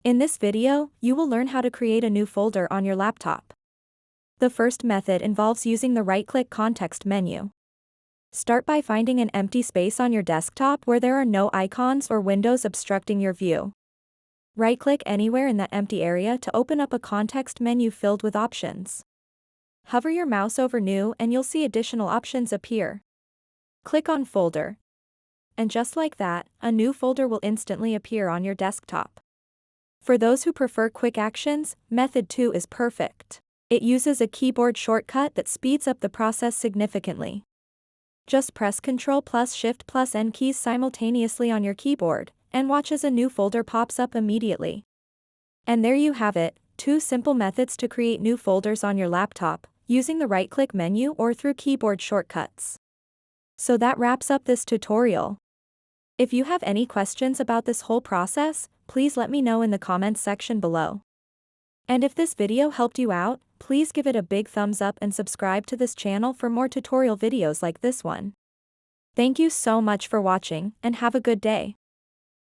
In this video, you will learn how to create a new folder on your laptop. The first method involves using the right-click context menu. Start by finding an empty space on your desktop where there are no icons or windows obstructing your view. Right-click anywhere in that empty area to open up a context menu filled with options. Hover your mouse over New and you'll see additional options appear. Click on Folder. And just like that, a new folder will instantly appear on your desktop. For those who prefer quick actions, Method 2 is perfect. It uses a keyboard shortcut that speeds up the process significantly. Just press Ctrl plus Shift plus N keys simultaneously on your keyboard, and watch as a new folder pops up immediately. And there you have it, 2 simple methods to create new folders on your laptop, using the right-click menu or through keyboard shortcuts. So that wraps up this tutorial. If you have any questions about this whole process, please let me know in the comments section below. And if this video helped you out, please give it a big thumbs up and subscribe to this channel for more tutorial videos like this one. Thank you so much for watching, and have a good day.